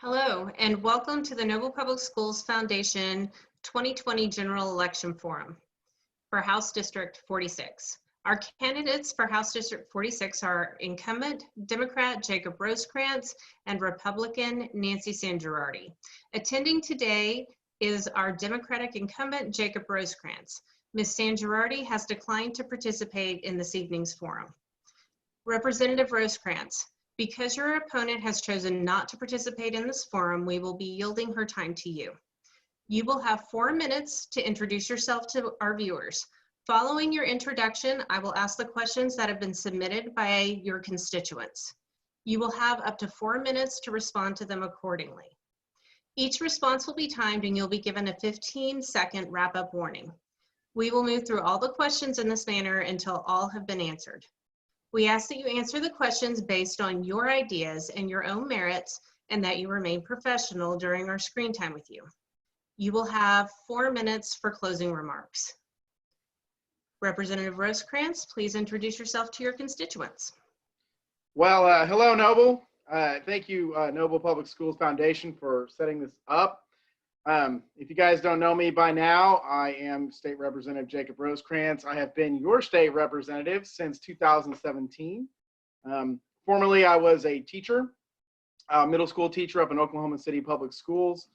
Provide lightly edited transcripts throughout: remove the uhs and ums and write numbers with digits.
Hello, and welcome to the Noble Public Schools Foundation 2020 General Election Forum for House District 46. Our candidates for House District 46 are incumbent Democrat Jacob Rosecrans and Republican Nancy Sangerardi. Attending today is our Democratic incumbent Jacob Rosecrans. Ms. Sangerardi has declined to participate in this evening's forum. Representative Rosecrans, because your opponent has chosen not to participate in this forum, we will be yielding her time to you. You will have 4 minutes to introduce yourself to our viewers. Following your introduction, I will ask the questions that have been submitted by your constituents. You will have up to 4 minutes to respond to them accordingly. Each response will be timed and you'll be given a 15-second wrap-up warning. We will move through all the questions in this manner until all have been answered. We ask that you answer the questions based on your ideas and your own merits, and that you remain professional during our screen time with you. You will have 4 minutes for closing remarks. Representative Rosecrans, please introduce yourself to your constituents. Well, hello, Noble. Thank you, Noble Public Schools Foundation, for setting this up. If you guys don't know me by now, I am State Representative Jacob Rosecrans. I have been your state representative since 2017. Formerly, I was a teacher, middle school teacher up in Oklahoma City Public Schools.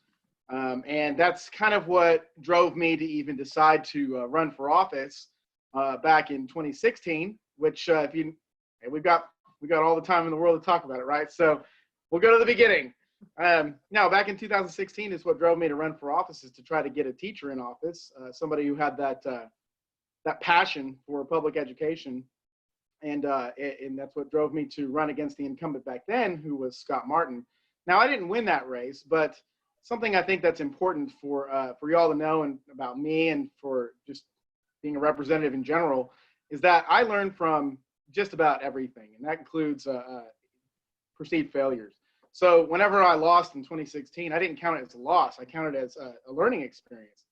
And that's kind of what drove me to even decide to run for office back in 2016, which we've got all the time in the world to talk about it, right? So we'll go to the beginning. Now, back in 2016 is what drove me to run for office, is to try to get a teacher in office, somebody who had that passion for public education, and that's what drove me to run against the incumbent back then, who was Scott Martin. Now, I didn't win that race, but something I think that's important for y'all to know and about me, and for just being a representative in general, is that I learned from just about everything, and that includes perceived failures. So whenever I lost in 2016, I didn't count it as a loss. I counted it as a learning experience.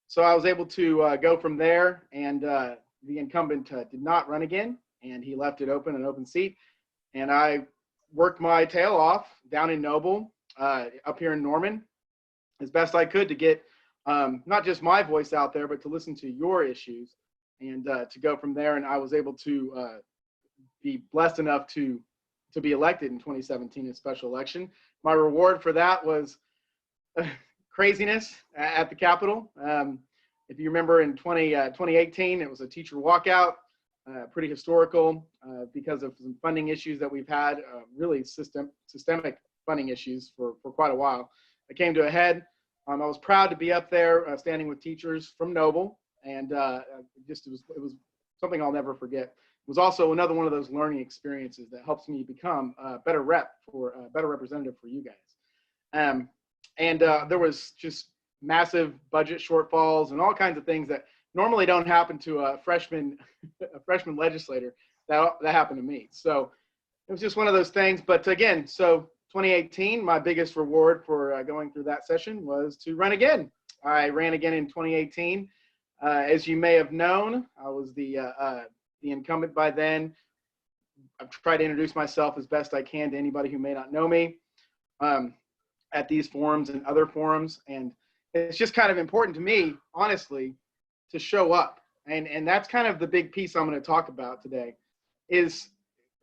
So I was able to go from there, and the incumbent did not run again, and he left it open, an open seat. And I worked my tail off down in Noble, up here in Norman, as best I could to get not just my voice out there, but to listen to your issues, and to go from there. And I was able to be blessed enough to be elected in 2017 in a special election. My reward for that was craziness at the Capitol. If you remember, in 2018, it was a teacher walkout, pretty historical because of some funding issues that we've had, really systemic funding issues for quite a while. It came to a head. I was proud to be up there standing with teachers from Noble, and it was something I'll never forget. It was also another one of those learning experiences that helps me become a better representative for you guys. There was just massive budget shortfalls and all kinds of things that normally don't happen to a freshman legislator. That happened to me. So it was just one of those things. But again, so 2018, my biggest reward for going through that session was to run again. I ran again in 2018. As you may have known, I was the incumbent by then. I've tried to introduce myself as best I can to anybody who may not know me at these forums and other forums. And it's just kind of important to me, honestly, to show up. And that's kind of the big piece I'm going to talk about today, is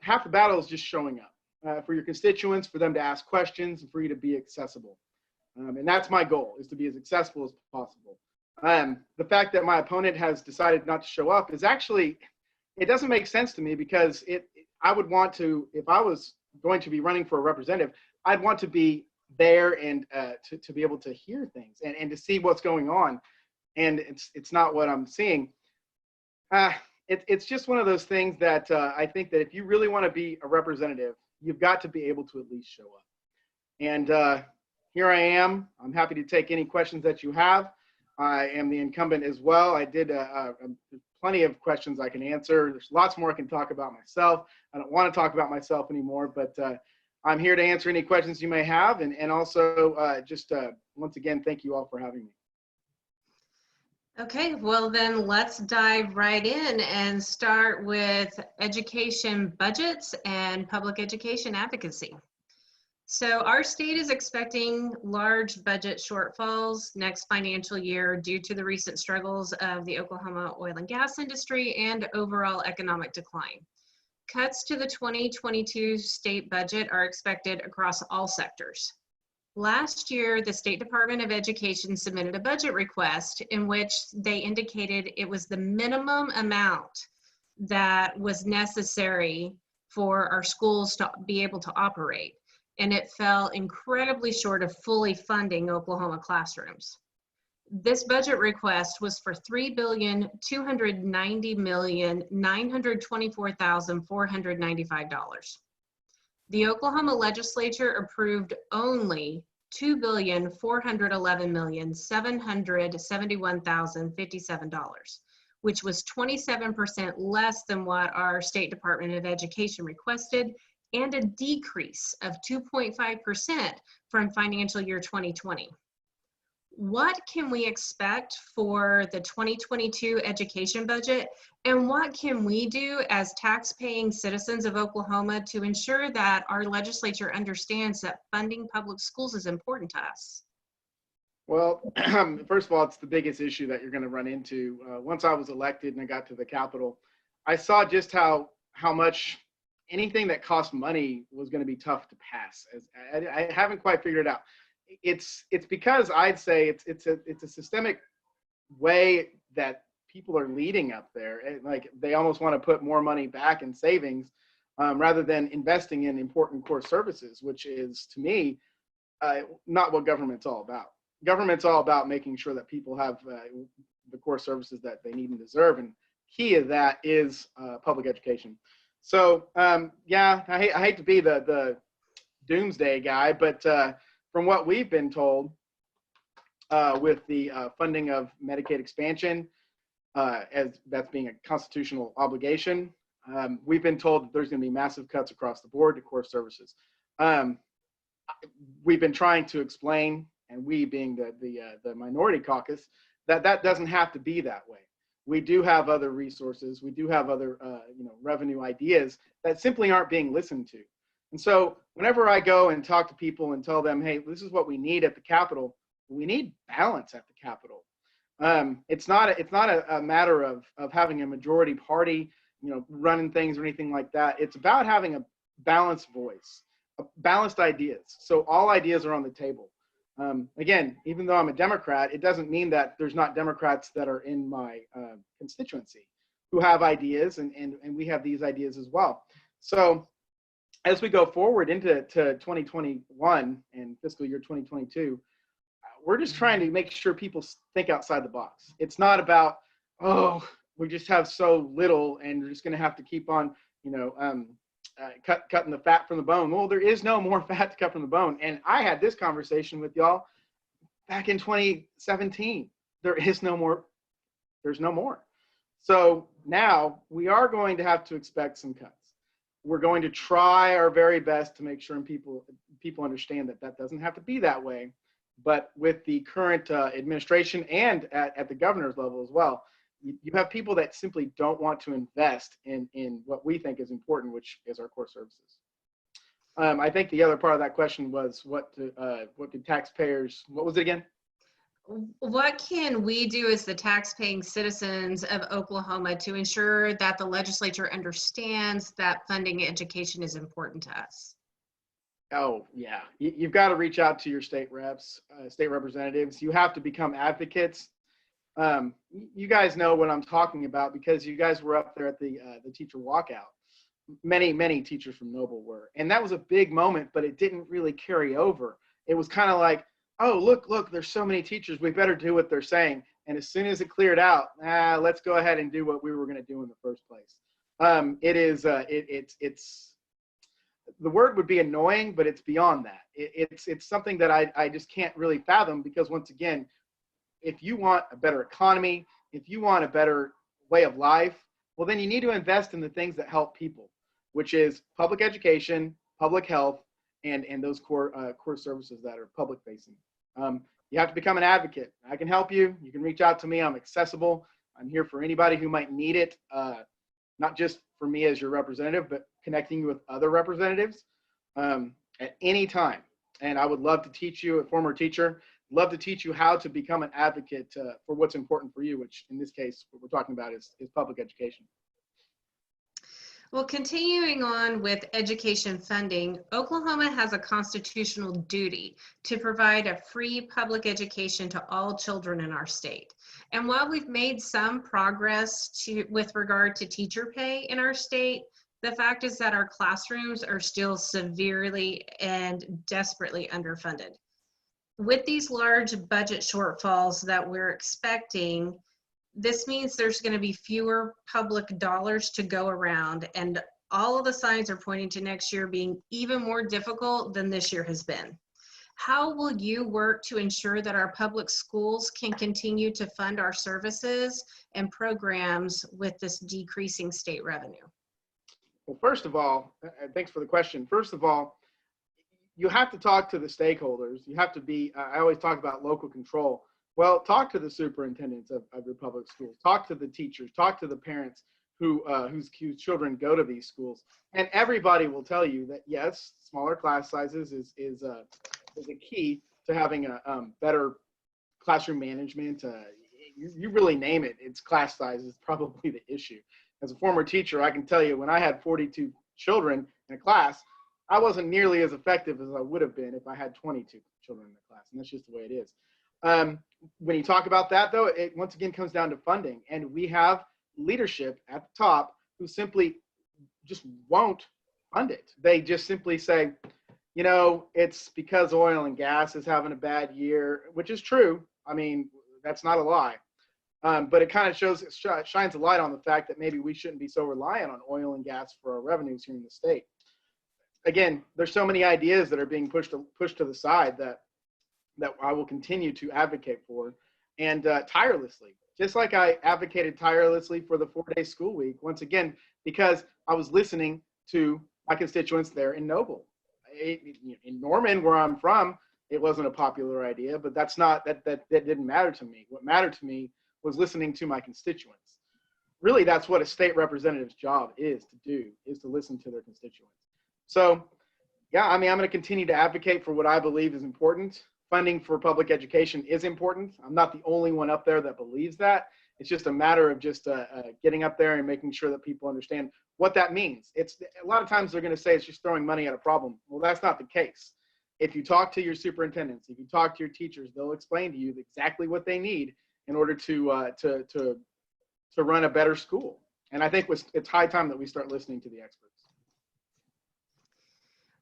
half the battle is just showing up for your constituents, for them to ask questions, and for you to be accessible. And that's my goal, is to be as accessible as possible. The fact that my opponent has decided not to show up is actually, it doesn't make sense to me, because I would want to, if I was going to be running for a representative, I'd want to be there and to be able to hear things and to see what's going on. And it's not what I'm seeing. It's just one of those things that I think that if you really want to be a representative, you've got to be able to at least show up. And here I am. I'm happy to take any questions that you have. I am the incumbent as well. I did plenty of questions I can answer. There's lots more I can talk about myself. I don't want to talk about myself anymore, but I'm here to answer any questions you may have. And also just once again, thank you all for having me. Okay, well then let's dive right in and start with education budgets and public education advocacy. So our state is expecting large budget shortfalls next financial year due to the recent struggles of the Oklahoma oil and gas industry and overall economic decline. Cuts to the 2022 state budget are expected across all sectors. Last year, the State Department of Education submitted a budget request in which they indicated it was the minimum amount that was necessary for our schools to be able to operate. And it fell incredibly short of fully funding Oklahoma classrooms. This budget request was for $3,290,924,495. The Oklahoma legislature approved only $2,411,771,057, which was 27% less than what our State Department of Education requested, and a decrease of 2.5% from financial year 2020. What can we expect for the 2022 education budget, and what can we do as tax-paying citizens of Oklahoma to ensure that our legislature understands that funding public schools is important to us? Well, first of all, it's the biggest issue that you're going to run into. Once I was elected and I got to the Capitol, I saw just how much anything that cost money was going to be tough to pass. I haven't quite figured it out. It's because I'd say it's a systemic way that people are leading up there. Like they almost want to put more money back in savings rather than investing in important core services, which is to me not what government's all about. Government's all about making sure that people have the core services that they need and deserve, and key of that is public education. So yeah, I hate to be the doomsday guy, but from what we've been told with the funding of Medicaid expansion, as that's being a constitutional obligation, we've been told that there's going to be massive cuts across the board to core services. We've been trying to explain, and we being the minority caucus, that doesn't have to be that way. We do have other resources. We do have other revenue ideas that simply aren't being listened to. And so whenever I go and talk to people and tell them, hey, this is what we need at the Capitol, we need balance at the Capitol. It's not a matter of having a majority party, running things or anything like that. It's about having a balanced voice, balanced ideas. So all ideas are on the table. Again, even though I'm a Democrat, it doesn't mean that there's not Democrats that are in my constituency who have ideas, and we have these ideas as well. So as we go forward into 2021 and fiscal year 2022, we're just trying to make sure people think outside the box. It's not about, oh, we just have so little and we're just going to have to keep on, cutting the fat from the bone. Well, there is no more fat to cut from the bone. And I had this conversation with y'all back in 2017. There's no more. So now we are going to have to expect some cuts. We're going to try our very best to make sure people understand that doesn't have to be that way. But with the current administration and at the governor's level as well, you have people that simply don't want to invest in what we think is important, which is our core services. I think the other part of that question was what could taxpayers, what was it again? What can we do as the tax-paying citizens of Oklahoma to ensure that the legislature understands that funding education is important to us? Oh, yeah. You've got to reach out to your state reps, state representatives. You have to become advocates. You guys know what I'm talking about because you guys were up there at the teacher walkout. Many teachers from Noble were. And that was a big moment, but it didn't really carry over. It was kind of like, oh, look, there's so many teachers. We better do what they're saying. And as soon as it cleared out, let's go ahead and do what we were going to do in the first place. It's the word would be annoying, but it's beyond that. It's something that I just can't really fathom because once again, if you want a better economy, if you want a better way of life, well, then you need to invest in the things that help people, which is public education, public health, and those core services that are public facing. You have to become an advocate. I can help you. You can reach out to me. I'm accessible. I'm here for anybody who might need it, not just for me as your representative, but connecting you with other representatives. at any time. And I would love to teach you, a former teacher, love to teach you how to become an advocate for what's important for you, which in this case, what we're talking about is public education. Well, continuing on with education funding, Oklahoma has a constitutional duty to provide a free public education to all children in our state. And while we've made some progress with regard to teacher pay in our state, the fact is that our classrooms are still severely and desperately underfunded. With these large budget shortfalls that we're expecting, this means there's going to be fewer public dollars to go around, and all of the signs are pointing to next year being even more difficult than this year has been. How will you work to ensure that our public schools can continue to fund our services and programs with this decreasing state revenue? Well, first of all, thanks for the question. First of all, you have to talk to the stakeholders. You have to be, I always talk about local control. Well, talk to the superintendents of your public schools, talk to the teachers, talk to the parents whose children go to these schools. And everybody will tell you that yes, smaller class sizes is a key to having a better classroom management. You really name it, it's class size is probably the issue. As a former teacher, I can tell you when I had 42 children in a class, I wasn't nearly as effective as I would have been if I had 22 children in the class, and that's just the way it is. When you talk about that, though, it once again comes down to funding, and we have leadership at the top who simply just won't fund it. They just simply say, you know, it's because oil and gas is having a bad year, which is true. I mean, that's not a lie. But it kind of shines a light on the fact that maybe we shouldn't be so reliant on oil and gas for our revenues here in the state. Again, there's so many ideas that are being pushed to the side that I will continue to advocate for, and tirelessly, just like I advocated tirelessly for the 4-day school week, once again, because I was listening to my constituents there in Noble. In Norman, where I'm from, it wasn't a popular idea, but that didn't matter to me. What mattered to me was listening to my constituents. Really, that's what a state representative's job is to do, is to listen to their constituents. So, yeah, I mean, I'm going to continue to advocate for what I believe is important. Funding for public education is important. I'm not the only one up there that believes that. It's just a matter of just getting up there and making sure that people understand what that means. It's a lot of times they're going to say it's just throwing money at a problem. Well, that's not the case. If you talk to your superintendents, if you talk to your teachers, they'll explain to you exactly what they need in order to run a better school. And I think it's high time that we start listening to the experts.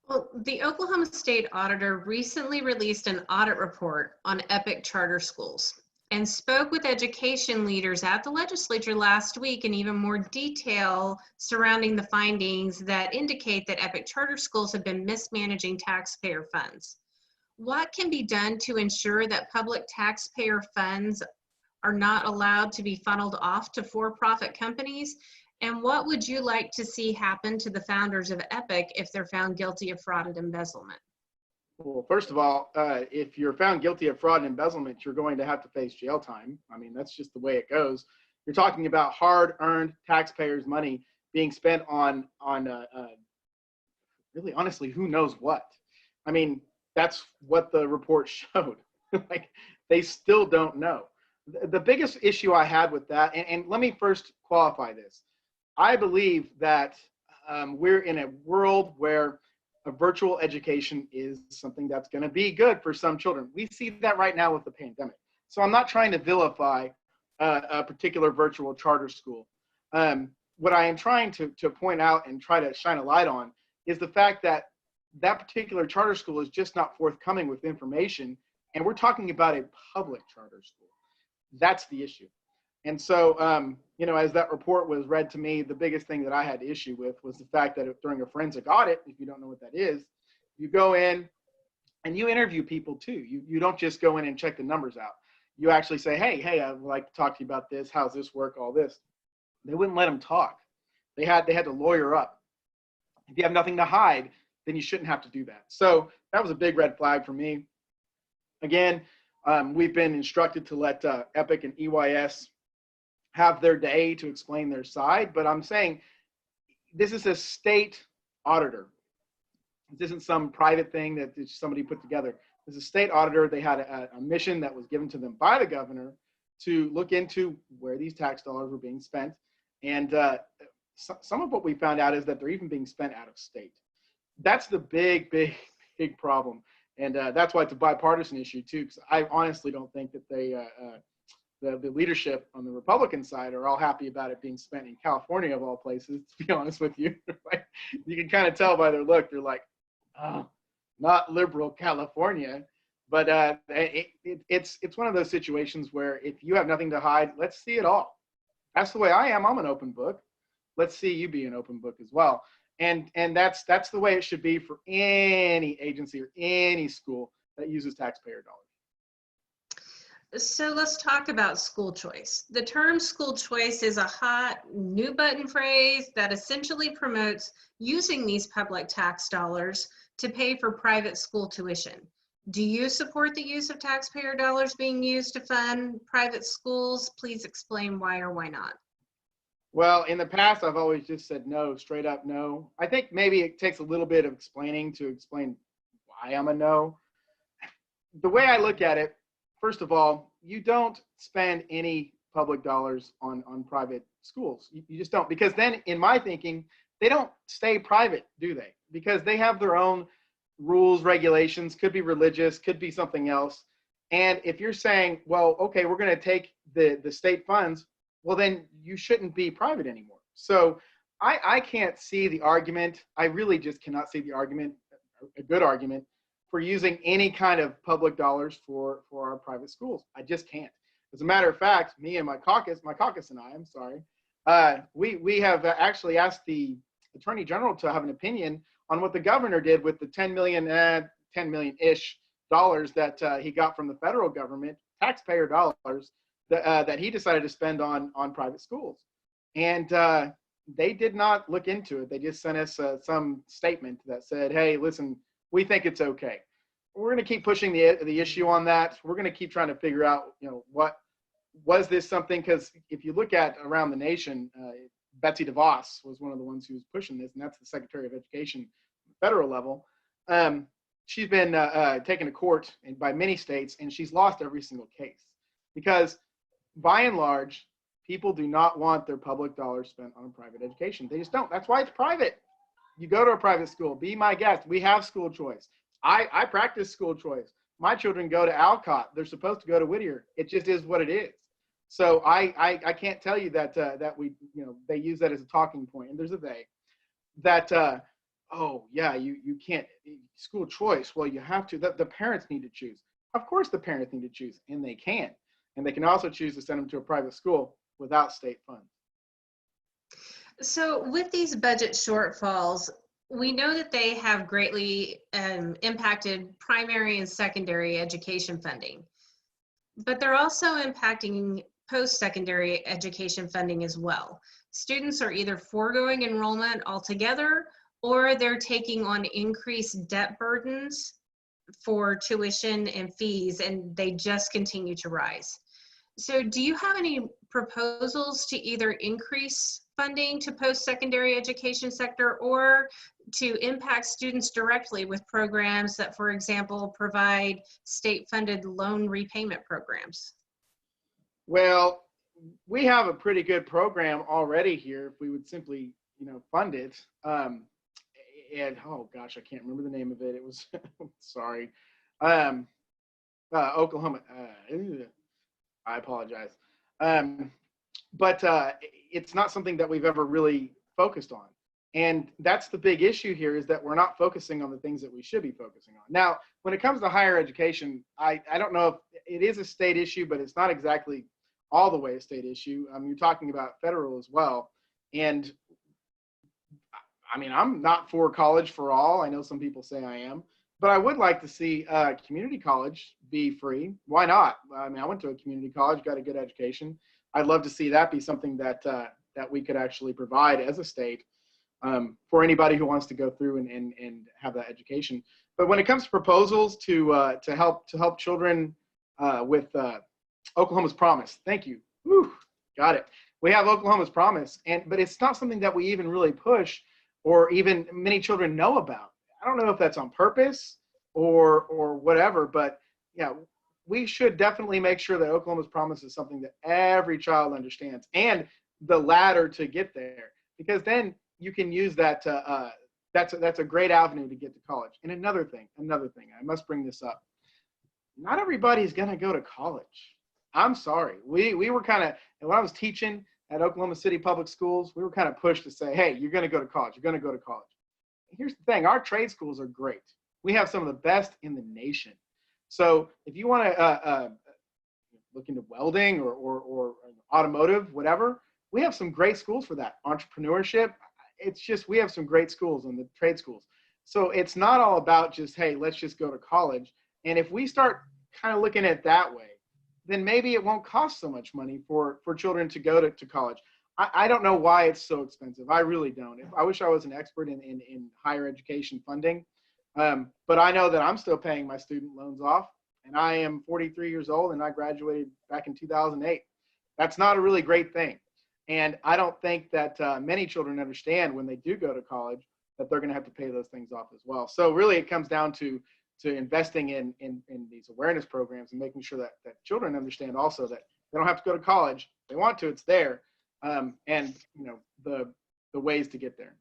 Well, the Oklahoma State Auditor recently released an audit report on EPIC charter schools and spoke with education leaders at the legislature last week in even more detail surrounding the findings that indicate that EPIC charter schools have been mismanaging taxpayer funds. What can be done to ensure that public taxpayer funds are not allowed to be funneled off to for-profit companies? And what would you like to see happen to the founders of EPIC if they're found guilty of fraud and embezzlement? Well, first of all, if you're found guilty of fraud and embezzlement, you're going to have to face jail time. I mean, that's just the way it goes. You're talking about hard-earned taxpayers' money being spent on really, honestly, who knows what. I mean, that's what the report showed. Like, they still don't know. The biggest issue I had with that, and let me first qualify this. I believe that we're in a world where a virtual education is something that's going to be good for some children. We see that right now with the pandemic. So I'm not trying to vilify a particular virtual charter school. What I am trying to point out and try to shine a light on is the fact that that particular charter school is just not forthcoming with information. And we're talking about a public charter school. That's the issue. And so, you know, as that report was read to me, the biggest thing that I had issue with was the fact that during a forensic audit, if you don't know what that is, you go in and you interview people too. You don't just go in and check the numbers out. You actually say, hey, I would like to talk to you about this. How's this work? All this. They wouldn't let them talk. They had to lawyer up. If you have nothing to hide, then you shouldn't have to do that. So that was a big red flag for me. Again, we've been instructed to let EPIC and EYS have their day to explain their side, but I'm saying this is a state auditor. This isn't some private thing that somebody put together. As a state auditor, they had a mission that was given to them by the governor to look into where these tax dollars were being spent. And some of what we found out is that they're even being spent out of state. That's the big problem. And that's why it's a bipartisan issue too, because I honestly don't think that the leadership on the Republican side are all happy about it being spent in California of all places, to be honest with you. Like, you can kind of tell by their look, they're like, oh, not liberal California. But it's one of those situations where if you have nothing to hide, let's see it all. That's the way I am. I'm an open book. Let's see you be an open book as well. And that's the way it should be for any agency or any school that uses taxpayer dollars. So let's talk about school choice. The term school choice is a hot new button phrase that essentially promotes using these public tax dollars to pay for private school tuition. Do you support the use of taxpayer dollars being used to fund private schools? Please explain why or why not. Well, in the past, I've always just said no, straight up no. I think maybe it takes a little bit of explaining to explain why I'm a no. The way I look at it, first of all, you don't spend any public dollars on private schools. You just don't, because then in my thinking, they don't stay private, do they? Because they have their own rules, regulations, could be religious, could be something else. And if you're saying, well, okay, we're going to take the state funds, well, then you shouldn't be private anymore. So I can't see the argument. I really just cannot see the argument, a good argument, for using any kind of public dollars for our private schools. I just can't. As a matter of fact, me and my caucus and I, I'm sorry, we have actually asked the Attorney General to have an opinion on what the governor did with the 10 million-ish dollars that he got from the federal government, taxpayer dollars, that he decided to spend on private schools. And they did not look into it. They just sent us some statement that said, hey, listen, we think it's okay. We're going to keep pushing the issue on that. We're going to keep trying to figure out, what was this something? Because if you look at around the nation, Betsy DeVos was one of the ones who was pushing this, and that's the Secretary of Education at the federal level. She's been taken to court by many states, and she's lost every single case because, by and large, people do not want their public dollars spent on private education. They just don't. That's why it's private. You go to a private school. Be my guest. We have school choice. I practice school choice. My children go to Alcott. They're supposed to go to Whittier. It just is what it is. So I can't tell you that we they use that as a talking point, and there's a they that oh yeah, you can't school choice. Well, you have to. The parents need to choose. Of course, the parents need to choose, and they can, and they can also choose to send them to a private school without state funds. So with these budget shortfalls, we know that they have greatly impacted primary and secondary education funding, but they're also impacting post-secondary education funding as well. Students are either foregoing enrollment altogether, or they're taking on increased debt burdens for tuition and fees, and they just continue to rise. So do you have any proposals to either increase funding to post-secondary education sector or to impact students directly with programs that, for example, provide state-funded loan repayment programs? Well, we have a pretty good program already here if we would simply, fund it. And oh gosh, I can't remember the name of it. It was sorry, Oklahoma. I apologize. But it's not something that we've ever really focused on. And that's the big issue here, is that we're not focusing on the things that we should be focusing on. Now, when it comes to higher education, I don't know if it is a state issue, but it's not exactly all the way a state issue. You're talking about federal as well. And I mean, I'm not for college for all. I know some people say I am, but I would like to see community college be free. Why not? I mean, I went to a community college, got a good education. I'd love to see that be something that that we could actually provide as a state for anybody who wants to go through and have that education. But when it comes to proposals to help children with Oklahoma's Promise, thank you. Whew, got it. We have Oklahoma's Promise, but it's not something that we even really push or even many children know about. I don't know if that's on purpose or whatever, but yeah, we should definitely make sure that Oklahoma's Promise is something that every child understands, and the ladder to get there, because then you can use that to, that's a great avenue to get to college. And another thing, I must bring this up. Not everybody's going to go to college. I'm sorry. We were kind of, and when I was teaching at Oklahoma City Public Schools, we were kind of pushed to say, hey, you're going to go to college. You're going to go to college. Here's the thing. Our trade schools are great. We have some of the best in the nation. So if you want to look into welding or automotive, whatever, we have some great schools for that. Entrepreneurship. It's just, we have some great schools in the trade schools. So it's not all about just, hey, let's just go to college. And if we start kind of looking at it that way, then maybe it won't cost so much money for children to go to college. I don't know why it's so expensive. I really don't. I wish I was an expert in higher education funding. But I know that I'm still paying my student loans off, and I am 43 years old, and I graduated back in 2008. That's not a really great thing. And I don't think that many children understand when they do go to college that they're going to have to pay those things off as well. So really it comes down to investing in these awareness programs and making sure that children understand also that they don't have to go to college. If they want to, it's there. And the ways to get there.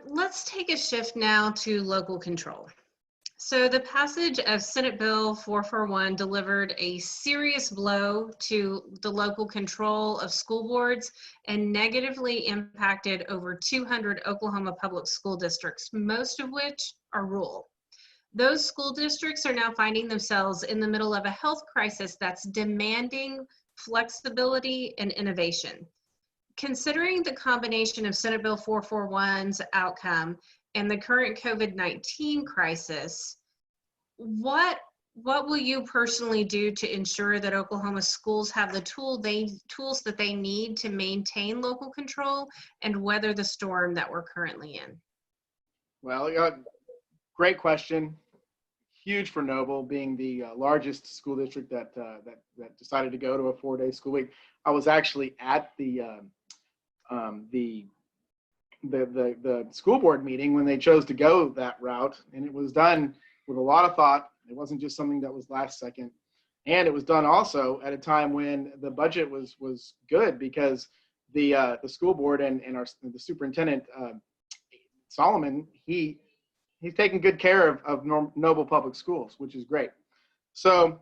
Let's take a shift now to local control. So the passage of Senate Bill 441 delivered a serious blow to the local control of school boards and negatively impacted over 200 Oklahoma public school districts, most of which are rural. Those school districts are now finding themselves in the middle of a health crisis that's demanding flexibility and innovation. Considering the combination of Senate Bill 441's outcome and the current COVID-19 crisis, what will you personally do to ensure that Oklahoma schools have the tools that they need to maintain local control and weather the storm that we're currently in? Well, great question. Huge for Noble, being the largest school district that decided to go to a 4-day school week. I was actually at the school board meeting when they chose to go that route, and it was done with a lot of thought. It wasn't just something that was last second, and it was done also at a time when the budget was good, because the school board and the superintendent Solomon, he's taking good care of Noble Public Schools, which is great. So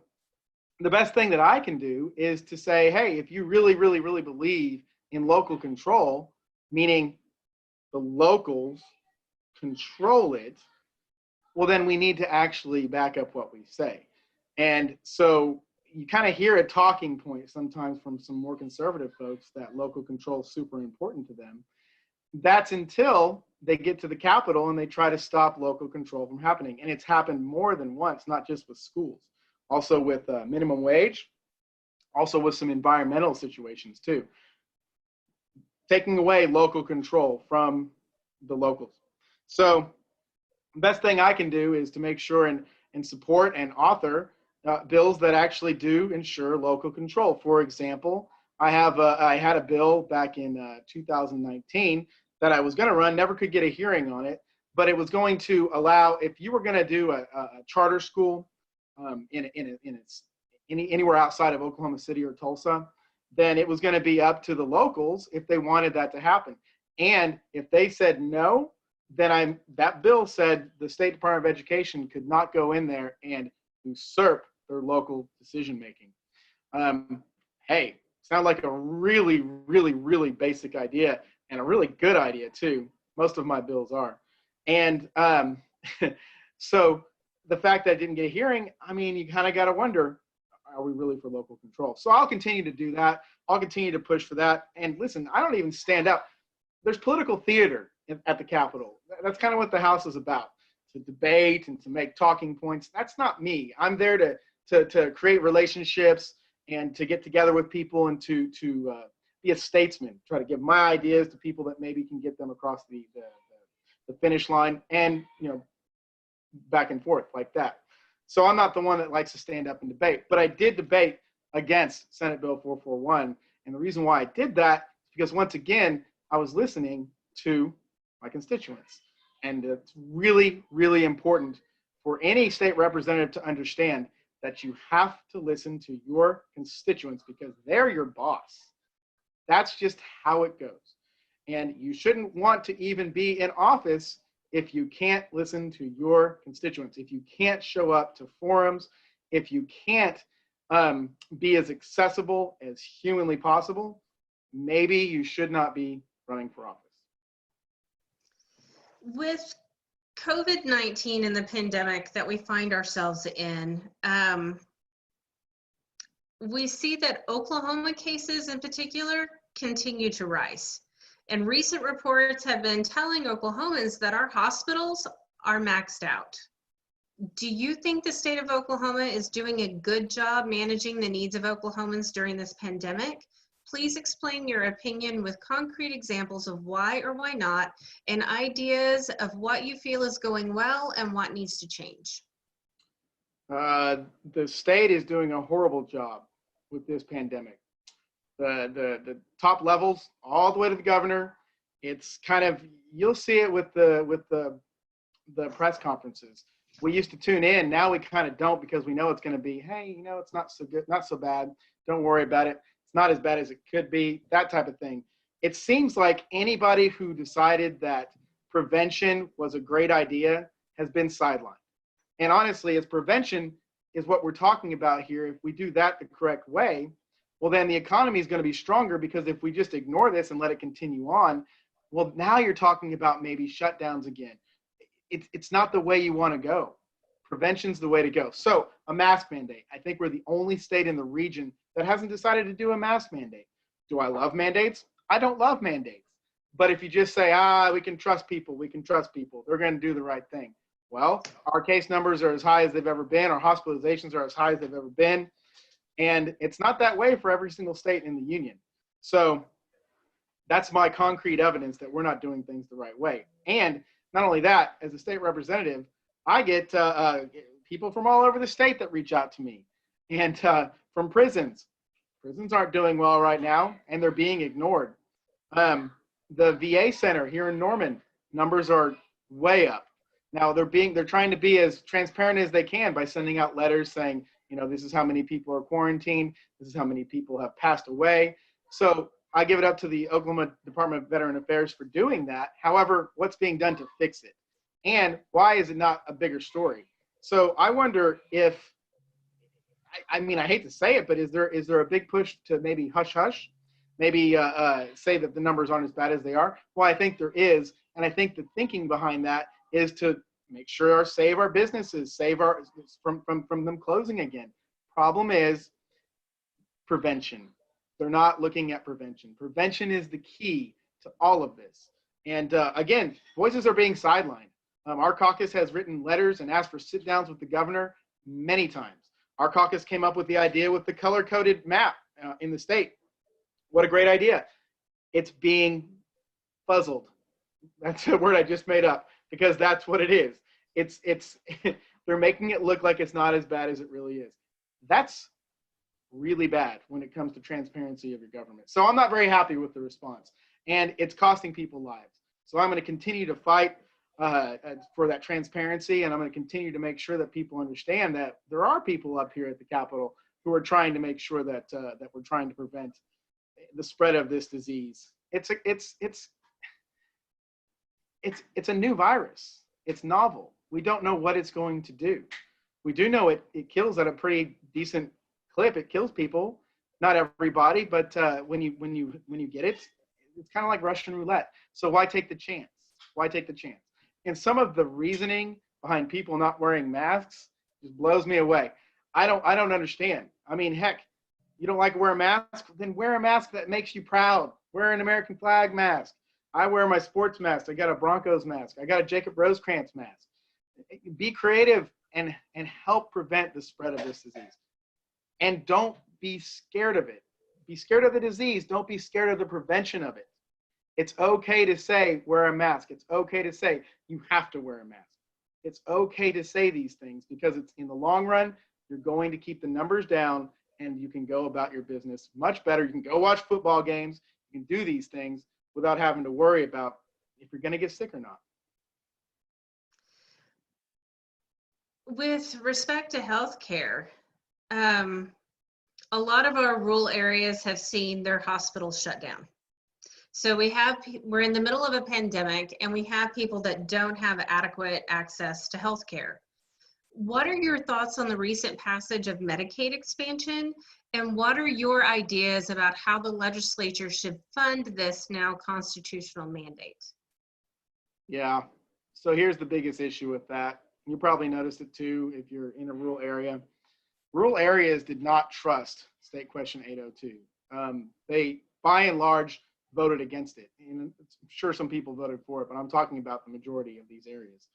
the best thing that I can do is to say, hey, if you really, really, really believe in local control, meaning the locals control it, well, then we need to actually back up what we say. And so you kind of hear a talking point sometimes from some more conservative folks that local control is super important to them. That's until they get to the Capitol and they try to stop local control from happening. And it's happened more than once, not just with schools, also with minimum wage, also with some environmental situations too. Taking away local control from the locals. So the best thing I can do is to make sure and support and author bills that actually do ensure local control. For example, I had a bill back in 2019 that I was going to run, never could get a hearing on it, but it was going to allow, if you were going to do a charter school anywhere outside of Oklahoma City or Tulsa, then it was going to be up to the locals if they wanted that to happen. And if they said no, then that bill said the State Department of Education could not go in there and usurp their local decision making. Hey, sound like a really, really, really basic idea, and a really good idea too. Most of my bills are. And so the fact that I didn't get a hearing, I mean, you kind of got to wonder, are we really for local control? So I'll continue to do that. I'll continue to push for that. And listen, I don't even stand up. There's political theater at the Capitol. That's kind of what the House is about, to debate and to make talking points. That's not me. I'm there to create relationships and to get together with people and to be a statesman, try to give my ideas to people that maybe can get them across the finish line, and back and forth like that. So I'm not the one that likes to stand up and debate, but I did debate against Senate Bill 441. And the reason why I did that is because, once again, I was listening to my constituents. And it's really, really important for any state representative to understand that you have to listen to your constituents because they're your boss. That's just how it goes. And you shouldn't want to even be in office if you can't listen to your constituents, if you can't show up to forums, if you can't be as accessible as humanly possible, maybe you should not be running for office. With COVID-19 and the pandemic that we find ourselves in, we see that Oklahoma cases in particular continue to rise. And recent reports have been telling Oklahomans that our hospitals are maxed out. Do you think the state of Oklahoma is doing a good job managing the needs of Oklahomans during this pandemic? Please explain your opinion with concrete examples of why or why not, and ideas of what you feel is going well and what needs to change. The state is doing a horrible job with this pandemic. The top levels, all the way to the governor, it's kind of, you'll see it with the press conferences. We used to tune in, now we kind of don't because we know it's going to be, hey, you know, it's not so good, not so bad, don't worry about it. It's not as bad as it could be, that type of thing. It seems like anybody who decided that prevention was a great idea has been sidelined. And honestly, as prevention is what we're talking about here, if we do that the correct way, well, then the economy is going to be stronger, because if we just ignore this and let it continue on, well, now you're talking about maybe shutdowns again. It's not the way you want to go. Prevention's the way to go. So a mask mandate. I think we're the only state in the region that hasn't decided to do a mask mandate. Do I love mandates? I don't love mandates. But if you just say, we can trust people, they're going to do the right thing. Well, our case numbers are as high as they've ever been. Our hospitalizations are as high as they've ever been. And it's not that way for every single state in the union. So that's my concrete evidence that we're not doing things the right way. And not only that, as a state representative, I get people from all over the state that reach out to me, and from prisons. Prisons aren't doing well right now, and they're being ignored. The VA center here in Norman, numbers are way up. Now they're trying to be as transparent as they can by sending out letters saying, you know, this is how many people are quarantined, this is how many people have passed away. So I give it up to the Oklahoma Department of Veteran Affairs for doing that. However, what's being done to fix it? And why is it not a bigger story? So I wonder if, I mean, I hate to say it, but is there a big push to maybe hush hush? Maybe say that the numbers aren't as bad as they are? Well, I think there is. And I think the thinking behind that is to make sure save our businesses, save our from them closing again. Problem is prevention. They're not looking at prevention. Prevention is the key to all of this. And again, voices are being sidelined. Our caucus has written letters and asked for sit downs with the governor many times. Our caucus came up with the idea with the color-coded map in the state. What a great idea. It's being fuzzled. That's a word I just made up, because that's what it is. It's they're making it look like it's not as bad as it really is. That's really bad when it comes to transparency of your government. So I'm not very happy with the response, and it's costing people lives. So I'm going to continue to fight for that transparency, and I'm going to continue to make sure that people understand that there are people up here at the Capitol who are trying to make sure that that we're trying to prevent the spread of this disease. It's a new virus. It's novel. We don't know what it's going to do. We do know it kills at a pretty decent clip. It kills people, not everybody, but when you get it, it's kind of like Russian roulette. So why take the chance? Why take the chance? And some of the reasoning behind people not wearing masks just blows me away. I don't understand. I mean, heck, you don't like to wear a mask? Then wear a mask that makes you proud. Wear an American flag mask. I wear my sports mask. I got a Broncos mask. I got a Jacob Rosecrans mask. Be creative and help prevent the spread of this disease. And don't be scared of it. Be scared of the disease. Don't be scared of the prevention of it. It's okay to say wear a mask. It's okay to say you have to wear a mask. It's okay to say these things, because it's in the long run, you're going to keep the numbers down, and you can go about your business much better. You can go watch football games. You can do these things without having to worry about if you're going to get sick or not. With respect to healthcare, a lot of our rural areas have seen their hospitals shut down. So we're in the middle of a pandemic, and we have people that don't have adequate access to healthcare. What are your thoughts on the recent passage of Medicaid expansion? And what are your ideas about how the legislature should fund this now constitutional mandate? Yeah, so here's the biggest issue with that. You probably noticed it too if you're in a rural area. Rural areas did not trust State Question 802. They, by and large, voted against it. And I'm sure some people voted for it, but I'm talking about the majority of these areas.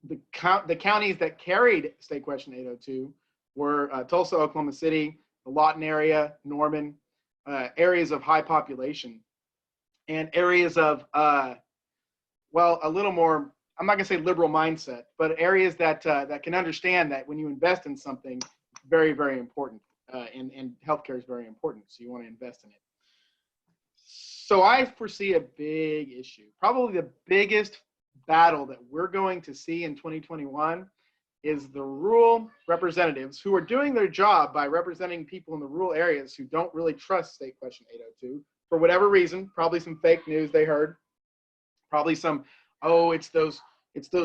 The counties that carried State Question 802 were Tulsa, Oklahoma City, the Lawton area, Norman, areas of high population, and areas of, well, a little more, I'm not gonna say liberal mindset, but areas that that can understand that when you invest in something, it's very, very important, and healthcare is very important, so you want to invest in it. So I foresee a big issue, probably the biggest battle that we're going to see in 2021 is the rural representatives who are doing their job by representing people in the rural areas who don't really trust State Question 802 for whatever reason, probably some fake news they heard, probably some, oh, it's those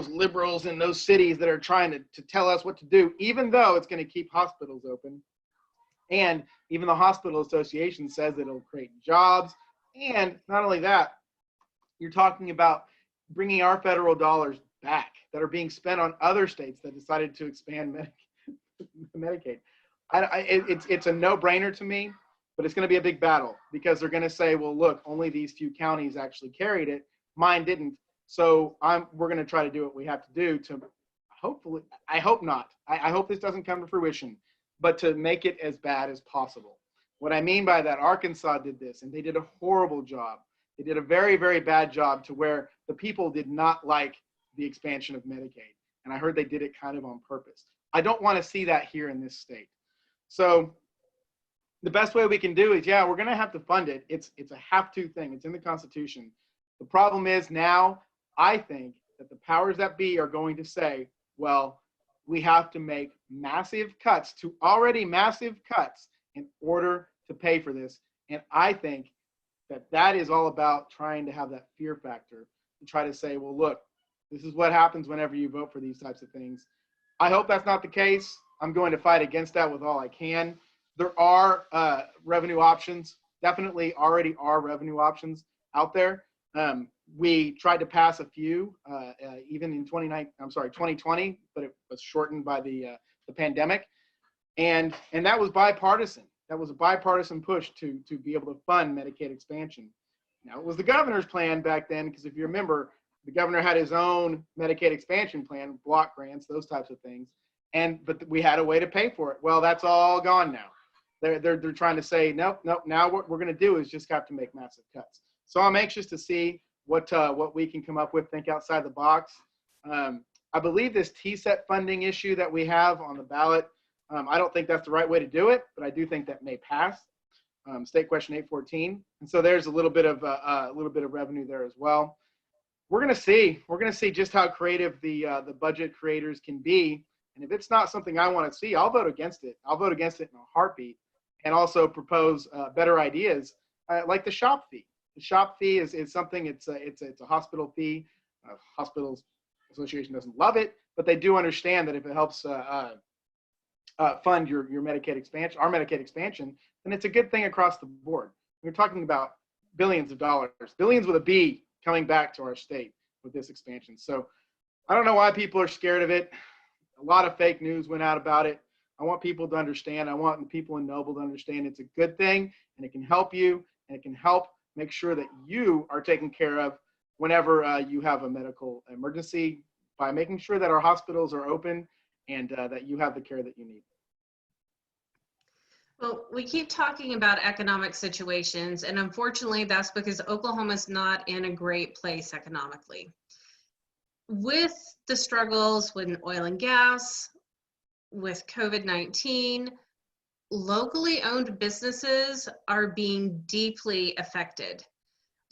liberals in those cities that are trying to tell us what to do, even though it's going to keep hospitals open. And even the hospital association says it'll create jobs. And not only that, you're talking about bringing our federal dollars back that are being spent on other states that decided to expand Medicaid. It's a no-brainer to me, but it's going to be a big battle because they're going to say, well, look, only these few counties actually carried it. Mine didn't. So we're going to try to do what we have to do to hopefully, I hope not. I hope this doesn't come to fruition, but to make it as bad as possible. What I mean by that, Arkansas did this, and they did a horrible job. They did a very, very bad job to where the people did not like the expansion of Medicaid. And I heard they did it kind of on purpose. I don't want to see that here in this state. So the best way we can do is, yeah, we're going to have to fund it. It's a have-to thing. It's in the Constitution. The problem is now, I think that the powers that be are going to say, well, we have to make massive cuts to already massive cuts in order to pay for this. And I think that that is all about trying to have that fear factor to try to say, well, look, this is what happens whenever you vote for these types of things. I hope that's not the case. I'm going to fight against that with all I can. There are revenue options, definitely already are revenue options out there. We tried to pass a few, even in 2020, but it was shortened by the pandemic. And that was bipartisan. That was a bipartisan push to be able to fund Medicaid expansion. Now, it was the governor's plan back then, because if you remember, the governor had his own Medicaid expansion plan, block grants, those types of things. But we had a way to pay for it. Well, that's all gone now. They're trying to say, nope, now what we're going to do is just have to make massive cuts. So I'm anxious to see what we can come up with, think outside the box. I believe this TSET funding issue that we have on the ballot, I don't think that's the right way to do it, but I do think that may pass. State Question 814, and so there's a little bit of revenue there as well. We're going to see just how creative the budget creators can be, and if it's not something I want to see, I'll vote against it. I'll vote against it in a heartbeat, and also propose better ideas like the SHOP fee. The SHOP fee is something. It's a hospital fee. Hospitals Association doesn't love it, but they do understand that if it helps fund your Medicaid expansion, our Medicaid expansion, then it's a good thing across the board. We're talking about billions of dollars, billions with a B, coming back to our state with this expansion. So I don't know why people are scared of it. A lot of fake news went out about it. I want people to understand. I want the people in Noble to understand it's a good thing, and it can help you, and it can help make sure that you are taken care of whenever you have a medical emergency by making sure that our hospitals are open and that you have the care that you need. Well, we keep talking about economic situations, and unfortunately, that's because Oklahoma's not in a great place economically. With the struggles with oil and gas, with COVID-19, locally owned businesses are being deeply affected.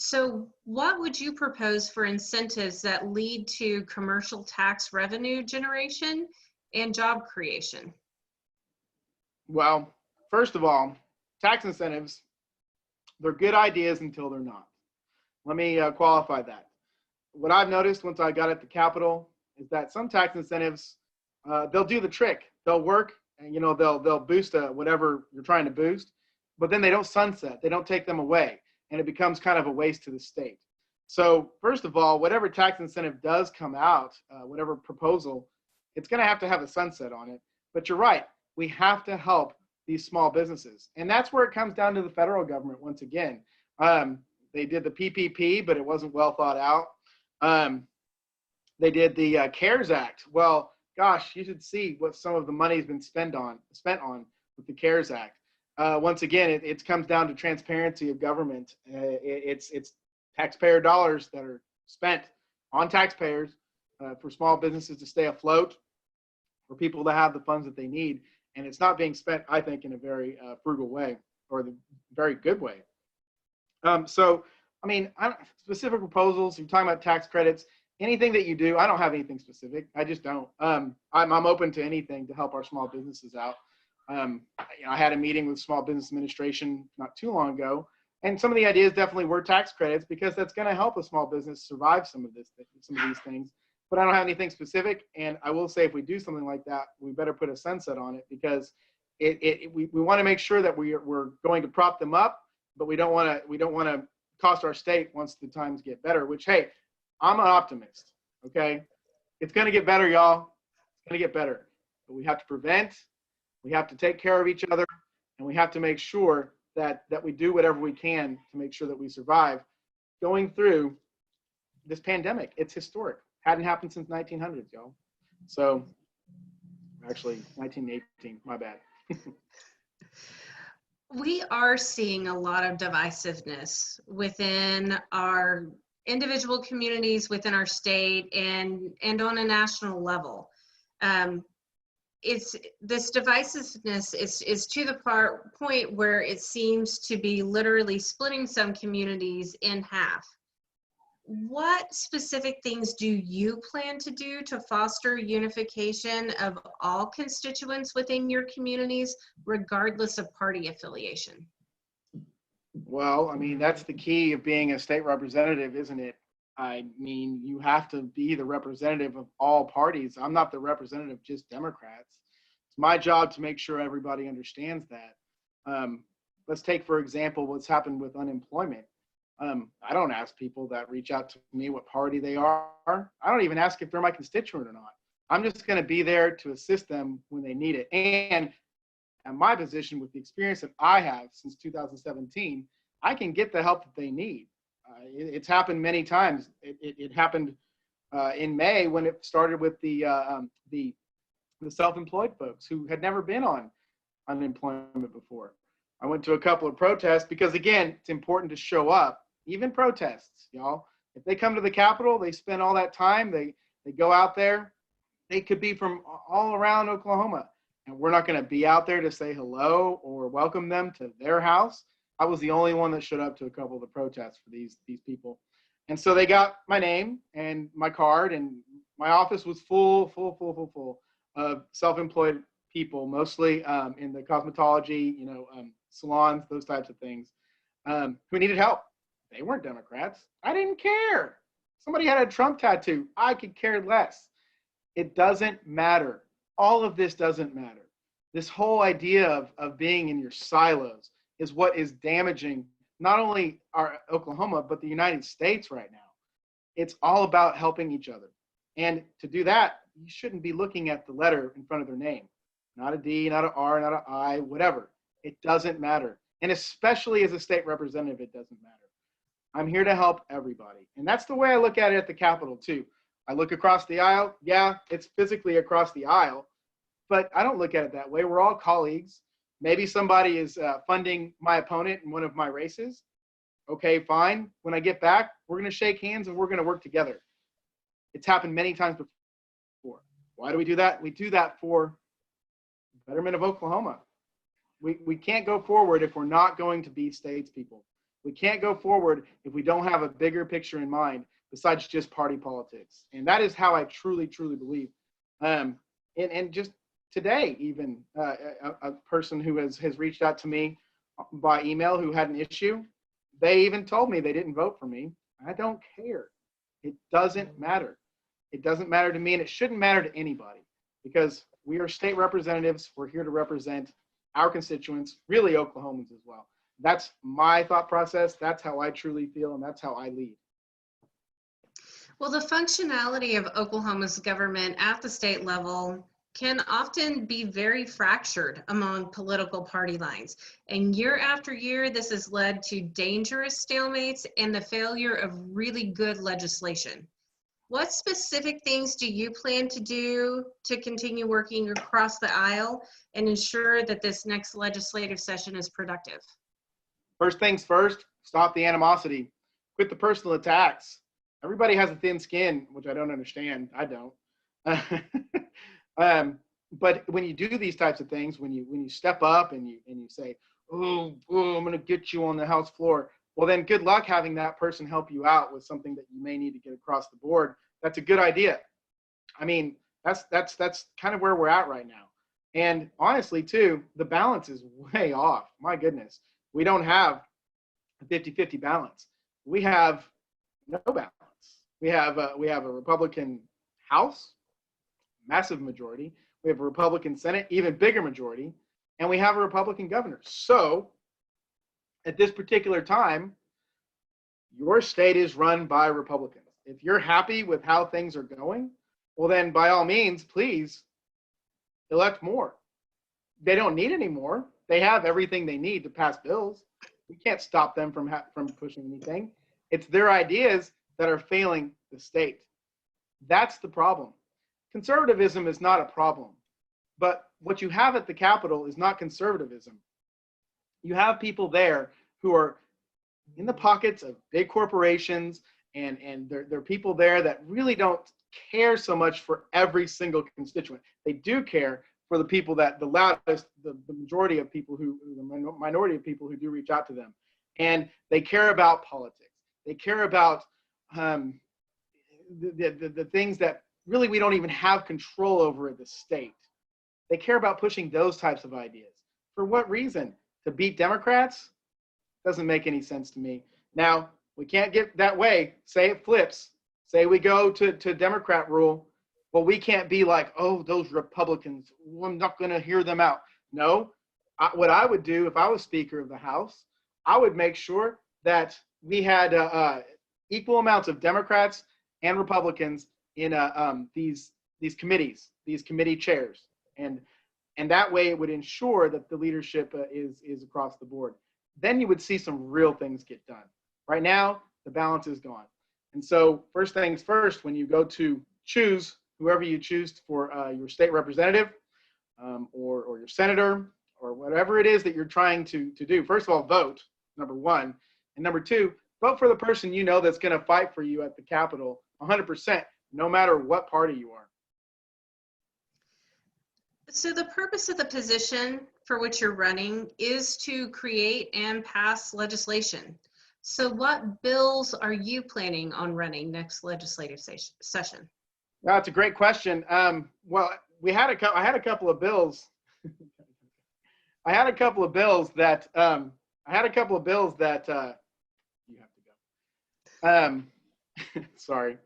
So what would you propose for incentives that lead to commercial tax revenue generation and job creation? Well, first of all, tax incentives, they're good ideas until they're not. Let me qualify that. What I've noticed once I got at the Capitol is that some tax incentives, they'll do the trick. They'll work, and they'll boost whatever you're trying to boost, but then they don't sunset. They don't take them away, and it becomes kind of a waste to the state. So first of all, whatever tax incentive does come out, whatever proposal, it's going to have a sunset on it. But you're right, we have to help these small businesses, and that's where it comes down to the federal government once again. They did the PPP, but it wasn't well thought out. They did the CARES Act. Well, gosh, you should see what some of the money has been spent on with the CARES Act. Once again, it comes down to transparency of government. It's taxpayer dollars that are spent on taxpayers for small businesses to stay afloat, for people to have the funds that they need. And it's not being spent, I think, in a very frugal way or the very good way. So, I mean, specific proposals, you're talking about tax credits, anything that you do, I don't have anything specific. I just don't. I'm open to anything to help our small businesses out. I had a meeting with Small Business Administration not too long ago, and some of the ideas definitely were tax credits because that's going to help a small business survive some of these things. But I don't have anything specific, and I will say if we do something like that, we better put a sunset on it because we want to make sure that we're going to prop them up, but we don't want to cost our state once the times get better. Which, hey, I'm an optimist. Okay, it's going to get better, y'all. It's going to get better, but we have to prevent. We have to take care of each other, and we have to make sure that we do whatever we can to make sure that we survive going through this pandemic. It's historic. Hadn't happened since 1900s, y'all. So, actually, 1918. My bad. We are seeing a lot of divisiveness within our individual communities, within our state, and on a national level. This divisiveness is to the point where it seems to be literally splitting some communities in half. What specific things do you plan to do to foster unification of all constituents within your communities, regardless of party affiliation? Well, I mean, that's the key of being a state representative, isn't it? I mean, you have to be the representative of all parties. I'm not the representative of just Democrats. It's my job to make sure everybody understands that. Let's take, for example, what's happened with unemployment. I don't ask people that reach out to me what party they are. I don't even ask if they're my constituent or not. I'm just going to be there to assist them when they need it. And at my position, with the experience that I have since 2017, I can get the help that they need. It's happened many times. It happened in May when it started with the self-employed folks who had never been on unemployment before. I went to a couple of protests because, again, it's important to show up. Even protests, y'all. If they come to the Capitol, they spend all that time. They go out there. They could be from all around Oklahoma, and we're not going to be out there to say hello or welcome them to their house. I was the only one that showed up to a couple of the protests for these people. And so they got my name and my card, and my office was full of self-employed people, mostly in the cosmetology, salons, those types of things, who needed help. They weren't Democrats. I didn't care. Somebody had a Trump tattoo. I could care less. It doesn't matter. All of this doesn't matter. This whole idea of being in your silos is what is damaging not only our Oklahoma, but the United States right now. It's all about helping each other. And to do that, you shouldn't be looking at the letter in front of their name. Not a D, not an R, not an I, whatever. It doesn't matter. And especially as a state representative, it doesn't matter. I'm here to help everybody. And that's the way I look at it at the Capitol too. I look across the aisle. Yeah, it's physically across the aisle, but I don't look at it that way. We're all colleagues. Maybe somebody is funding my opponent in one of my races. Okay, fine. When I get back, we're going to shake hands and we're going to work together. It's happened many times before. Why do we do that? We do that for the betterment of Oklahoma. We can't go forward if we're not going to be statespeople. We can't go forward if we don't have a bigger picture in mind besides just party politics. And that is how I truly, truly believe. And just today, even a person who has reached out to me by email who had an issue, they even told me they didn't vote for me. I don't care. It doesn't matter. It doesn't matter to me, and it shouldn't matter to anybody, because we are state representatives. We're here to represent our constituents, really Oklahomans as well. That's my thought process. That's how I truly feel, and that's how I lead. Well, the functionality of Oklahoma's government at the state level can often be very fractured among political party lines. And year after year, this has led to dangerous stalemates and the failure of really good legislation. What specific things do you plan to do to continue working across the aisle and ensure that this next legislative session is productive? First things first, stop the animosity. Quit the personal attacks. Everybody has a thin skin, which I don't understand. I don't. But when you do these types of things, when you step up and you say, oh, I'm going to get you on the House floor, well, then good luck having that person help you out with something that you may need to get across the board. That's a good idea. I mean, that's kind of where we're at right now. And honestly, too, the balance is way off. My goodness, we don't have a 50-50 balance. We have no balance. We have a Republican House, massive majority. We have a Republican Senate, even bigger majority, and we have a Republican governor. So at this particular time, your state is run by Republicans. If you're happy with how things are going, well, then by all means, please elect more. They don't need any more. They have everything they need to pass bills. We can't stop them from pushing anything. It's their ideas that are failing the state. That's the problem. Conservatism is not a problem, but what you have at the Capitol is not conservatism. You have people there who are in the pockets of big corporations, and they're people there that really don't care so much for every single constituent. They do care for the people that the majority of people the minority of people who do reach out to them. And they care about politics. They care about the things that really we don't even have control over at the state. They care about pushing those types of ideas. For what reason? To beat Democrats? Doesn't make any sense to me. Now, we can't get that way. Say it flips. Say we go to Democrat rule. Well, we can't be like, oh, those Republicans, I'm not going to hear them out. No, what I would do if I was Speaker of the House, I would make sure that we had equal amounts of Democrats and Republicans in these committees, these committee chairs, and that way it would ensure that the leadership is across the board. Then you would see some real things get done. Right now, the balance is gone. And so first things first, when you go to choose whoever you choose for your state representative or your senator or whatever it is that you're trying to do, first of all, vote, number one. And number two, vote for the person you know that's going to fight for you at the Capitol 100%, no matter what party you are. So the purpose of the position for which you're running is to create and pass legislation. So what bills are you planning on running next legislative session? That's a great question. Well, I had a couple of bills. I had a couple of bills that you have to go. Sorry.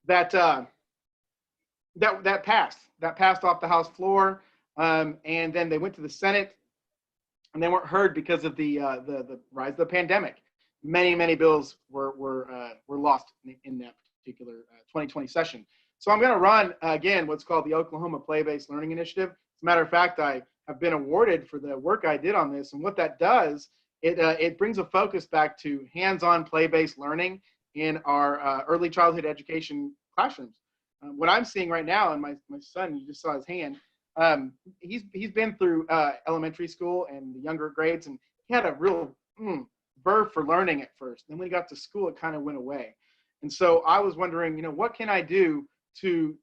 That passed off the House floor, and then they went to the Senate, and they weren't heard because of the rise of the pandemic. Many bills were lost in that particular 2020 session. So I'm going to run again what's called the Oklahoma Play-Based Learning Initiative. As a matter of fact, I have been awarded for the work I did on this, and what that does, it brings a focus back to hands-on play-based learning in our early childhood education classrooms. What I'm seeing right now, and my son, you just saw his hand, he's been through elementary school and the younger grades, and he had a real verve for learning at first. Then when he got to school, it kind of went away. And so I was wondering, what can I do to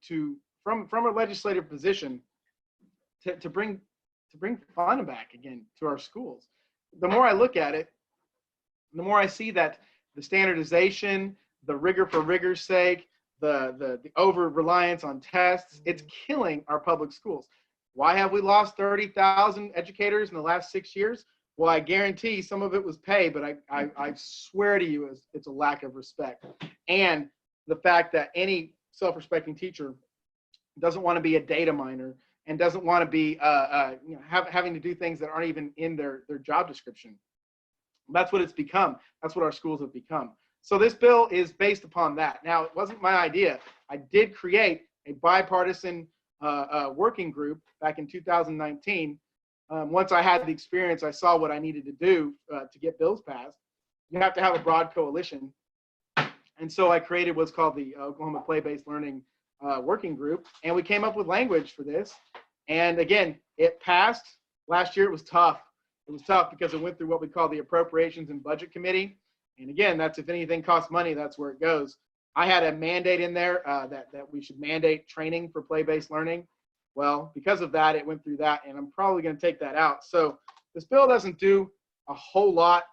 from a legislative position to bring fun back again to our schools? The more I look at it, the more I see that the standardization, the rigor for rigor's sake, the over reliance on tests, it's killing our public schools. Why have we lost 30,000 educators in the last 6 years? Well, I guarantee some of it was pay, but I swear to you it's a lack of respect. And the fact that any self-respecting teacher doesn't want to be a data miner and doesn't want to be having to do things that aren't even in their job description. That's what it's become. That's what our schools have become. So this bill is based upon that. Now, it wasn't my idea. I did create a bipartisan working group back in 2019. Once I had the experience, I saw what I needed to do to get bills passed. You have to have a broad coalition. And so I created what's called the Oklahoma Play-Based Learning Working Group. And we came up with language for this. And again, it passed. Last year it was tough. It was tough because it went through what we call the Appropriations and Budget Committee. And again, that's if anything costs money, that's where it goes. I had a mandate in there that we should mandate training for play-based learning. Well, because of that, it went through that, and I'm probably going to take that out. So this bill doesn't do a whole lot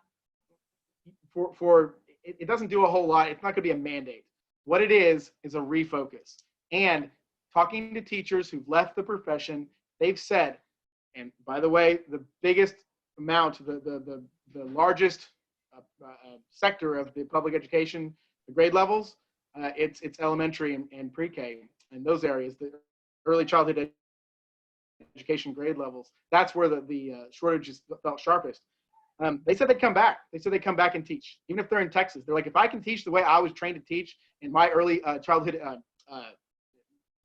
it doesn't do a whole lot. It's not going to be a mandate. What it is a refocus. And talking to teachers who've left the profession, they've said, and by the way, the biggest amount, the largest sector of the public education, the grade levels, it's elementary and pre-K in those areas, the early childhood education grade levels. That's where the shortages felt sharpest. They said they'd come back. They said they'd come back and teach, even if they're in Texas. They're like, if I can teach the way I was trained to teach in my early childhood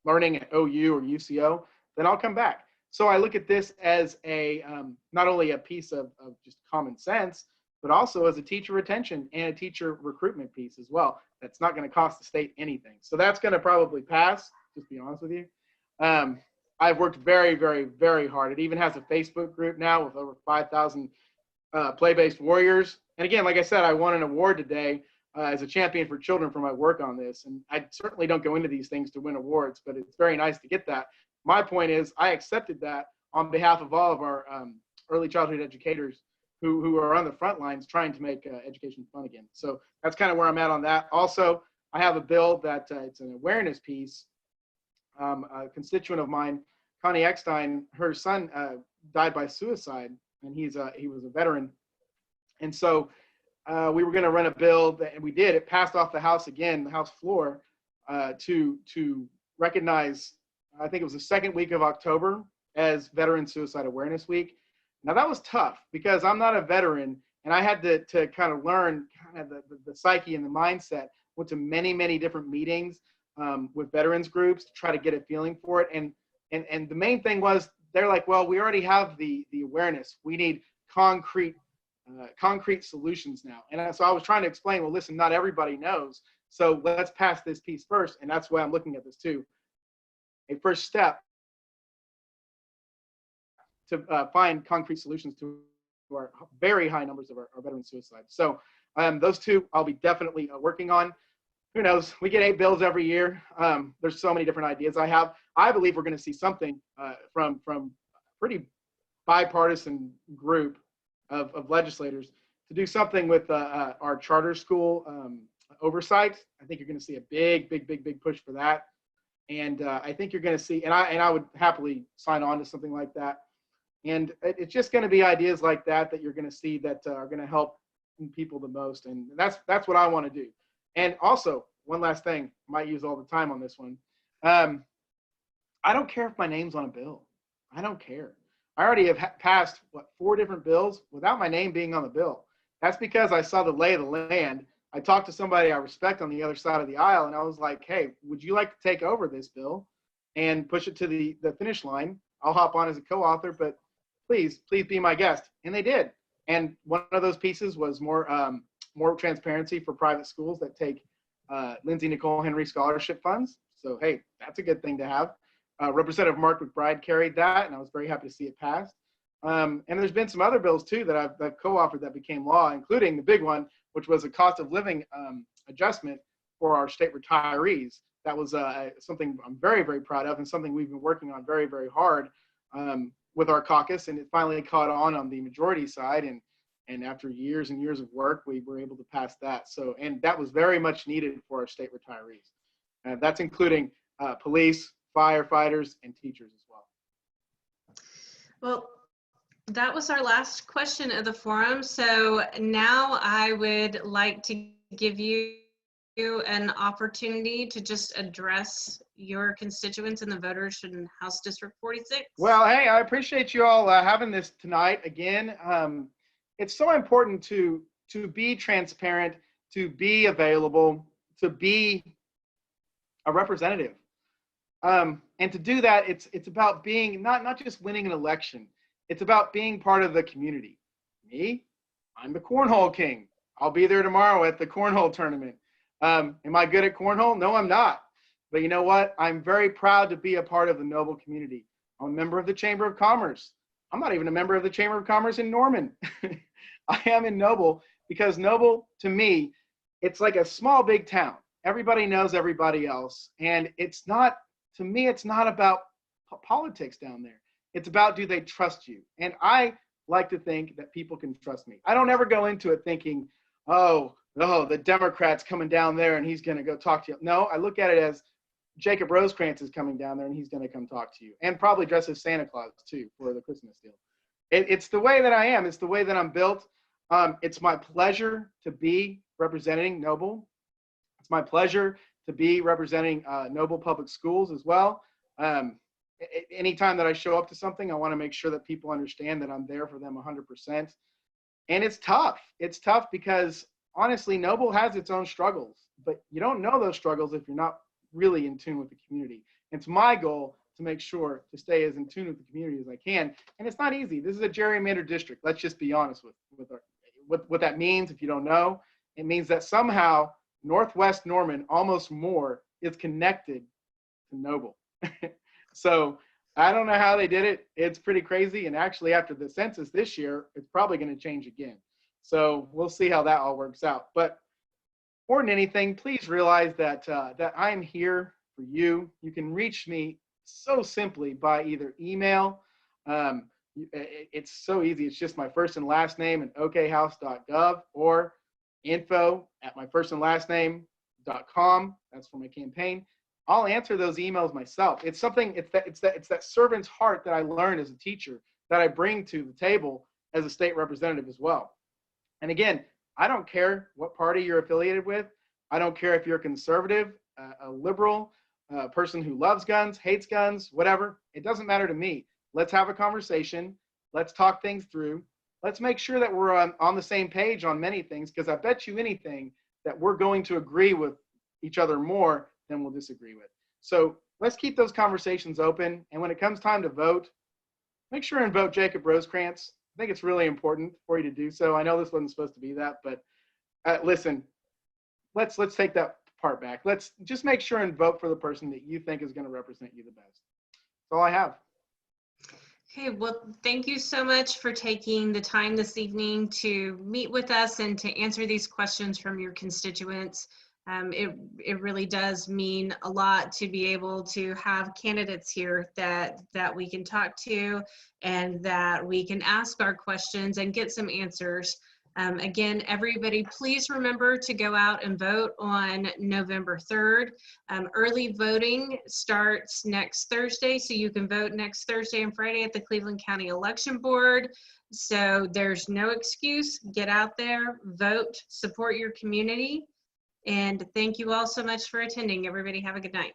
learning at OU or UCO, then I'll come back. So I look at this as a not only a piece of just common sense, but also as a teacher retention and a teacher recruitment piece as well. That's not going to cost the state anything. So that's going to probably pass, just to be honest with you. I've worked very, very, very hard. It even has a Facebook group now with over 5,000 play-based warriors. And again, like I said, I won an award today as a champion for children for my work on this. And I certainly don't go into these things to win awards, but it's very nice to get that. My point is I accepted that on behalf of all of our early childhood educators who are on the front lines trying to make education fun again. So that's kind of where I'm at on that. Also, I have a bill that it's an awareness piece. A constituent of mine, Connie Eckstein, her son died by suicide, and he was a veteran. And so we were going to run a bill, and we did. It passed off the House again, the House floor, to recognize, I think it was the second week of October, as Veteran Suicide Awareness Week. Now that was tough because I'm not a veteran, and I had to kind of learn kind of the psyche and the mindset. Went to many, many different meetings with veterans groups to try to get a feeling for it. And the main thing was they're like, well, we already have the awareness. We need concrete solutions now. And so I was trying to explain, well, listen, not everybody knows. So let's pass this piece first. And that's why I'm looking at this too. A first step to find concrete solutions to our very high numbers of our veteran suicides. So those two I'll be definitely working on. Who knows? We get 8 bills every year. There's so many different ideas I have. I believe we're going to see something from a pretty bipartisan group of legislators to do something with our charter school oversight. I think you're going to see a big push for that. And I think you're going to see, and I would happily sign on to something like that. And it's just going to be ideas like that you're going to see that are going to help people the most. And that's what I want to do. And also, one last thing, I might use all the time on this one. I don't care if my name's on a bill. I don't care. I already have passed, 4 different bills without my name being on the bill. That's because I saw the lay of the land. I talked to somebody I respect on the other side of the aisle, and I was like, hey, would you like to take over this bill and push it to the finish line? I'll hop on as a co-author, but please be my guest. And they did. And one of those pieces was more transparency for private schools that take Lindsay Nicole Henry scholarship funds. So, hey, that's a good thing to have. Representative Mark McBride carried that, and I was very happy to see it passed. And there's been some other bills, too, that I've co-authored that became law, including the big one, which was a cost of living adjustment for our state retirees. That was something I'm very, very proud of and something we've been working on very, very hard with our caucus, and it finally caught on the majority side. And And after years and years of work, we were able to pass that. So, and that was very much needed for our state retirees. That's including police, firefighters, and teachers as well. Well, that was our last question of the forum. So now I would like to give you an opportunity to just address your constituents and the voters in House District 46. Well, hey, I appreciate you all having this tonight again. It's so important to be transparent, to be available, to be a representative. And to do that, it's about being not just winning an election. It's about being part of the community. Me, I'm the cornhole king. I'll be there tomorrow at the cornhole tournament. Am I good at cornhole? No, I'm not. But you know what? I'm very proud to be a part of the Noble community. I'm a member of the Chamber of Commerce. I'm not even a member of the Chamber of Commerce in Norman. I am in Noble because Noble, to me, it's like a small, big town. Everybody knows everybody else. And it's not, to me, it's not about politics down there. It's about, do they trust you? And I like to think that people can trust me. I don't ever go into it thinking, oh, the Democrat's coming down there and he's going to go talk to you. No, I look at it as Jacob Rosecrans is coming down there and he's going to come talk to you, and probably dress as Santa Claus too for the Christmas deal. It's the way that I am. It's the way that I'm built. It's my pleasure to be representing Noble. It's my pleasure to be representing Noble Public Schools as well. Anytime that I show up to something, I want to make sure that people understand that I'm there for them 100%. And it's tough. It's tough because honestly, Noble has its own struggles, but you don't know those struggles if you're not really in tune with the community. It's my goal to make sure to stay as in tune with the community as I can. And it's not easy. This is a gerrymandered district. Let's just be honest with what that means. If you don't know, it means that somehow Northwest Norman, almost more, is connected to Noble. So I don't know how they did it. It's pretty crazy. And actually, after the census this year, it's probably going to change again. So we'll see how that all works out. But more than anything, please realize that that I'm here for you. You can reach me so simply by either email. It's so easy. It's just my first and last name and okhouse.gov, or info@myfirstandlastname.com. That's for my campaign. I'll answer those emails myself. It's something, it's that servant's heart that I learned as a teacher that I bring to the table as a state representative as well. And again, I don't care what party you're affiliated with. I don't care if you're a conservative, a liberal, a person who loves guns, hates guns, whatever. It doesn't matter to me. Let's have a conversation. Let's talk things through. Let's make sure that we're on the same page on many things, because I bet you anything that we're going to agree with each other more than we'll disagree with. So let's keep those conversations open. And when it comes time to vote, make sure and vote Jacob Rosecrans. I think it's really important for you to do so. I know this wasn't supposed to be that, but listen, let's take that part back. Let's just make sure and vote for the person that you think is going to represent you the best. That's all I have. Okay, well, thank you so much for taking the time this evening to meet with us and to answer these questions from your constituents. It really does mean a lot to be able to have candidates here that we can talk to and that we can ask our questions and get some answers. Again, everybody, please remember to go out and vote on November 3rd. Early voting starts next Thursday, so you can vote next Thursday and Friday at the Cleveland County Election Board. So there's no excuse. Get out there, vote, support your community. And thank you all so much for attending. Everybody have a good night.